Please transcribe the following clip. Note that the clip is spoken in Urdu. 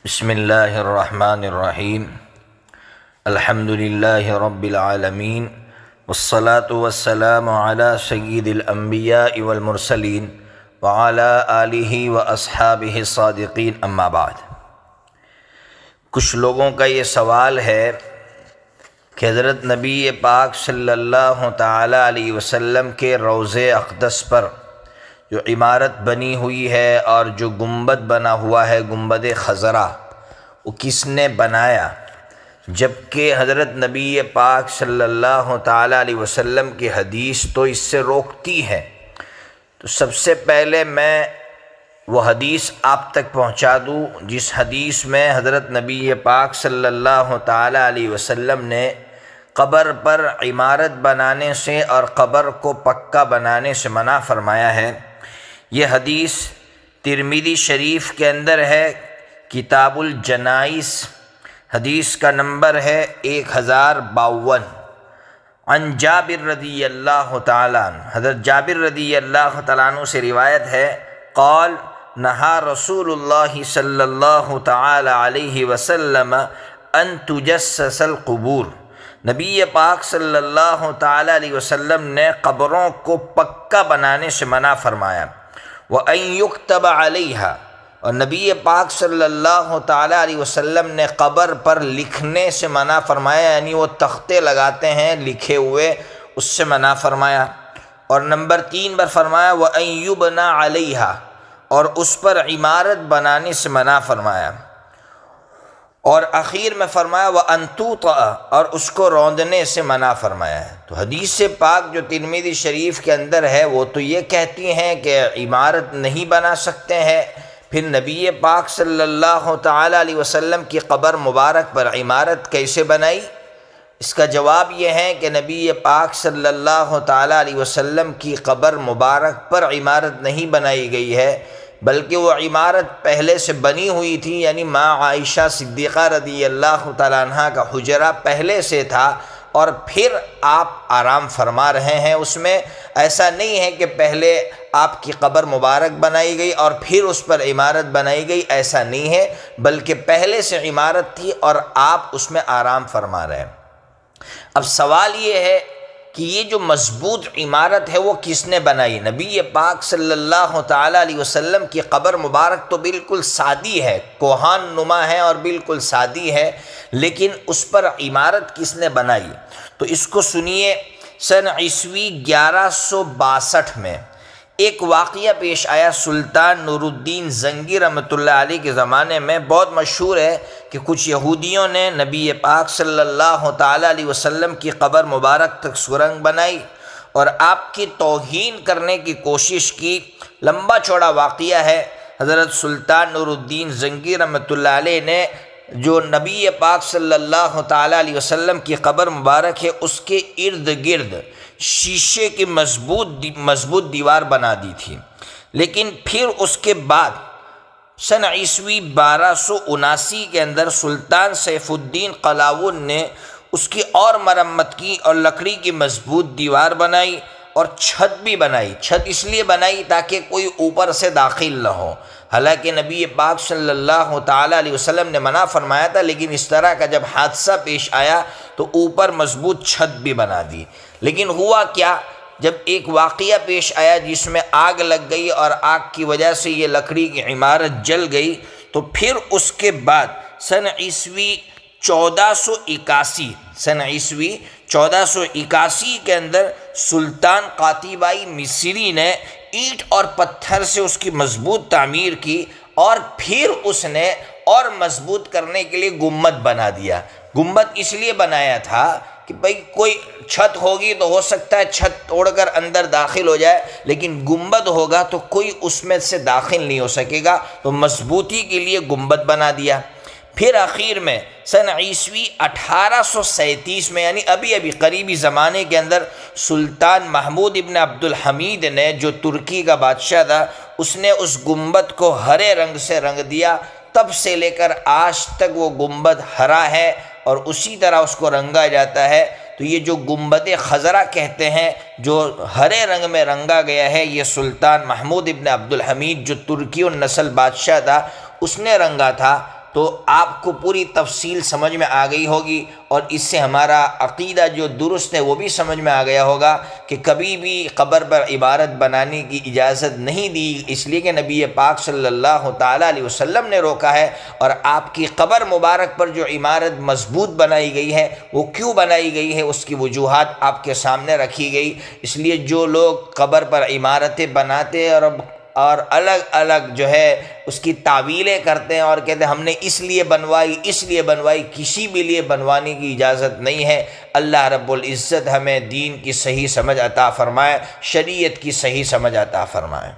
بسم اللہ الرحمن الرحیم الحمد للہ رب العالمین والصلاة والسلام علی سید الانبیاء والمرسلین وعلی آلہ واصحابہ الصادقین اما بعد۔ کچھ لوگوں کا یہ سوال ہے کہ حضرت نبی پاک صلی اللہ تعالی علیہ وسلم کے روضہ اقدس پر جو عمارت بنی ہوئی ہے اور جو گنبد بنا ہوا ہے گنبد خضرا، وہ کس نے بنایا؟ جبکہ حضرت نبی پاک صلی اللہ تعالی علیہ وسلم کی حدیث تو اس سے روکتی ہے۔ تو سب سے پہلے میں وہ حدیث آپ تک پہنچا دوں جس حدیث میں حضرت نبی پاک صلی اللہ تعالی علیہ وسلم نے قبر پر عمارت بنانے سے اور قبر کو پکا بنانے سے منع فرمایا ہے۔ یہ حدیث ترمذی شریف کے اندر ہے، کتاب الجنائز، حدیث کا نمبر ہے 1052۔ عن جابر رضی اللہ تعالیٰ عنہ، حضرت جابر رضی اللہ تعالیٰ عنہ سے روایت ہے، قال نہا رسول اللہ صلی اللہ تعالی علیہ وسلم ان تجسس القبور، نبی پاک صلی اللہ تعالی علیہ وسلم نے قبروں کو پکا بنانے سے منع فرمایا۔ وَأَن يُكْتَبَ عَلَيْهَا، اور نبی پاک صلی اللہ تعالی علیہ وسلم نے قبر پر لکھنے سے منع فرمایا، یعنی وہ تختے لگاتے ہیں لکھے ہوئے، اس سے منع فرمایا۔ اور نمبر 3 پر فرمایا وَأَن يُبْنَى عَلَيْهَا، اور اس پر عمارت بنانے سے منع فرمایا۔ اور اخیر میں فرمایا وَأَن تُوطَأَ، اور اس کو روندنے سے منع فرمایا ہے۔ تو حدیث پاک جو ترمذی شریف کے اندر ہے وہ تو یہ کہتی ہیں کہ عمارت نہیں بنا سکتے ہیں، پھر نبی پاک صلی اللہ تعالی علیہ وسلم کی قبر مبارک پر عمارت کیسے بنائی؟ اس کا جواب یہ ہے کہ نبی پاک صلی اللہ تعالی علیہ وسلم کی قبر مبارک پر عمارت نہیں بنائی گئی ہے، بلکہ وہ عمارت پہلے سے بنی ہوئی تھی، یعنی ماں عائشہ صدیقہ رضی اللہ تعالیٰ عنہ کا حجرہ پہلے سے تھا، اور پھر آپ آرام فرما رہے ہیں اس میں۔ ایسا نہیں ہے کہ پہلے آپ کی قبر مبارک بنائی گئی اور پھر اس پر عمارت بنائی گئی، ایسا نہیں ہے، بلکہ پہلے سے عمارت تھی اور آپ اس میں آرام فرما رہے ہیں۔ اب سوال یہ ہے کہ یہ جو مضبوط عمارت ہے وہ کس نے بنائی؟ نبی پاک صلی اللہ تعالی علیہ وسلم کی قبر مبارک تو بالکل سادی ہے، کوہان نما ہے اور بالکل سادی ہے، لیکن اس پر عمارت کس نے بنائی؟ تو اس کو سنیے۔ سن عیسوی 1162 میں ایک واقعہ پیش آیا، سلطان نور الدین زنگی رحمۃ اللہ علیہ کے زمانے میں۔ بہت مشہور ہے کہ کچھ یہودیوں نے نبی پاک صلی اللہ تعالی علیہ وسلم کی قبر مبارک تک سرنگ بنائی اور آپ کی توہین کرنے کی کوشش کی۔ لمبا چوڑا واقعہ ہے۔ حضرت سلطان نور الدین زنگی رحمۃ اللہ علیہ نے جو نبی پاک صلی اللہ تعالی علیہ وسلم کی قبر مبارک ہے اس کے ارد گرد شیشے کی مضبوط دیوار بنا دی تھی، لیکن پھر اس کے بعد سن عیسوی 1279 کے اندر سلطان سیف الدین قلاوون نے اس کی اور مرمت کی اور لکڑی کی مضبوط دیوار بنائی اور چھت بھی بنائی۔ چھت اس لیے بنائی تاکہ کوئی اوپر سے داخل نہ ہو، حالانکہ نبی پاک صلی اللہ تعالی علیہ وسلم نے منع فرمایا تھا، لیکن اس طرح کا جب حادثہ پیش آیا تو اوپر مضبوط چھت بھی بنا دی۔ لیکن ہوا کیا، جب ایک واقعہ پیش آیا جس میں آگ لگ گئی اور آگ کی وجہ سے یہ لکڑی کی عمارت جل گئی، تو پھر اس کے بعد سن عیسوی 1481 کے اندر سلطان قاتیبائی مصری نے اینٹ اور پتھر سے اس کی مضبوط تعمیر کی، اور پھر اس نے اور مضبوط کرنے کے لیے گنبد بنا دیا۔ گنبد اس لیے بنایا تھا کہ بھئی کوئی چھت ہوگی تو ہو سکتا ہے چھت توڑ کر اندر داخل ہو جائے، لیکن گنبد ہوگا تو کوئی اس میں سے داخل نہیں ہو سکے گا، تو مضبوطی کے لیے گنبد بنا دیا۔ پھر آخر میں سن عیسوی 1837 میں، یعنی ابھی قریبی زمانے کے اندر، سلطان محمود ابن عبد الحمید نے جو ترکی کا بادشاہ تھا، اس نے اس گنبد کو ہرے رنگ سے رنگ دیا۔ تب سے لے کر آج تک وہ گنبد ہرا ہے اور اسی طرح اس کو رنگا جاتا ہے۔ تو یہ جو گنبد خضرا کہتے ہیں، جو ہرے رنگ میں رنگا گیا ہے، یہ سلطان محمود ابن عبد الحمید جو ترکی النسل بادشاہ تھا اس نے رنگا تھا۔ تو آپ کو پوری تفصیل سمجھ میں آ گئی ہوگی، اور اس سے ہمارا عقیدہ جو درست ہے وہ بھی سمجھ میں آ گیا ہوگا کہ کبھی بھی قبر پر عمارت بنانے کی اجازت نہیں دی، اس لیے کہ نبی پاک صلی اللہ تعالیٰ علیہ وسلم نے روکا ہے۔ اور آپ کی قبر مبارک پر جو عمارت مضبوط بنائی گئی ہے وہ کیوں بنائی گئی ہے، اس کی وجوہات آپ کے سامنے رکھی گئی۔ اس لیے جو لوگ قبر پر عمارتیں بناتے ہیں اور الگ الگ جو ہے اس کی تعویلیں کرتے ہیں اور کہتے ہیں ہم نے اس لیے بنوائی، کسی بھی لیے بنوانے کی اجازت نہیں ہے۔ اللہ رب العزت ہمیں دین کی صحیح سمجھ عطا فرمائے، شریعت کی صحیح سمجھ عطا فرمائے۔